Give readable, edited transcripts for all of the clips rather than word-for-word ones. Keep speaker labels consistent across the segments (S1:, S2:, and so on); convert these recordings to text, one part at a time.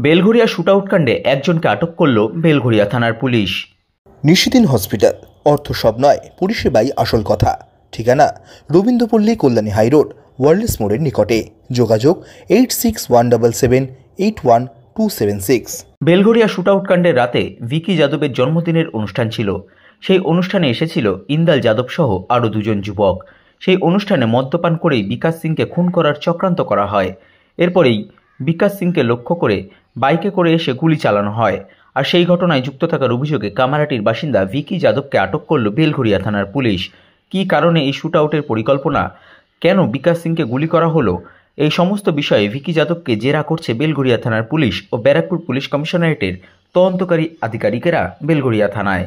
S1: Belgharia shootout কাণ্ডে একজনকে আটক করল বেলঘরিয়া থানার পুলিশ।
S2: নিশিদিন হসপিটাল, অর্থ সব নয়, পরিষেবাই আসল কথা। ঠিকানা রবীন্দ্রপল্লী, কল্যাণী হাইরোড, ওয়ার্ল্ডস মোড়ের নিকটে। যোগাযোগ 8617781276।
S1: বেলঘরিয়া শুটআউট কাণ্ডের রাতে ভিকি যাদবের জন্মদিনের অনুষ্ঠান ছিল। সেই অনুষ্ঠানে এসেছিল ইন্দাল যাদব সহ আরও দুজন যুবক। সেই অনুষ্ঠানে মদ্যপান করেই বিকাশ সিংকে খুন করার চক্রান্ত করা হয়। এরপরেই বিকাশ সিংকে লক্ষ্য করে বাইকে করে এসে গুলি চালানো হয়। আর সেই ঘটনায় যুক্ত থাকার অভিযোগে কামারহাটির বাসিন্দা ভিকি যাদবকে আটক করল বেলঘরিয়া থানার পুলিশ। কী কারণে এই শুটআউটের পরিকল্পনা, কেন বিকাশ সিংকে গুলি করা হলো, এই সমস্ত বিষয়ে ভিকি যাদবকে জেরা করছে বেলঘরিয়া থানার পুলিশ ও ব্যারাকপুর পুলিশ কমিশনারেটের তদন্তকারী আধিকারিকেরা বেলঘরিয়া থানায়।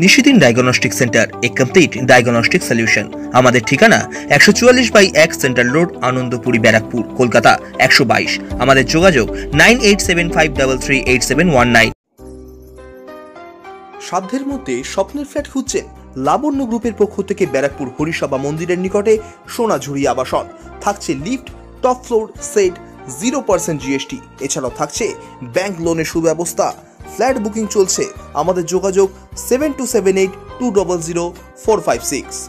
S2: নিশিদিন ডায়াগনস্টিক সেন্টার, এ কমপ্লিট ডায়াগনস্টিক সলিউশন। আমাদের ঠিকানা 144/1 সেন্ট্রাল রোড, আনন্দপুরি, ব্যারাকপুর, কলকাতা 122। আমাদের যোগাযোগ 9875338719। সাধ্যের মধ্যে স্বপ্নের ফ্ল্যাট খুঁজছেন? লাবণ্য গ্রুপের পক্ষ থেকে ব্যারাকপুর হরিসভা মন্দিরের নিকটে সোনাঝুরি আবাসন। থাকছে lift, top floor, set, 0% GST। এছাড়াও থাকছে ব্যাংক লোনের সুব্যবস্থা। ফ্ল্যাট বুকিং চলছে। আমাদের যোগাযোগ 7278200456।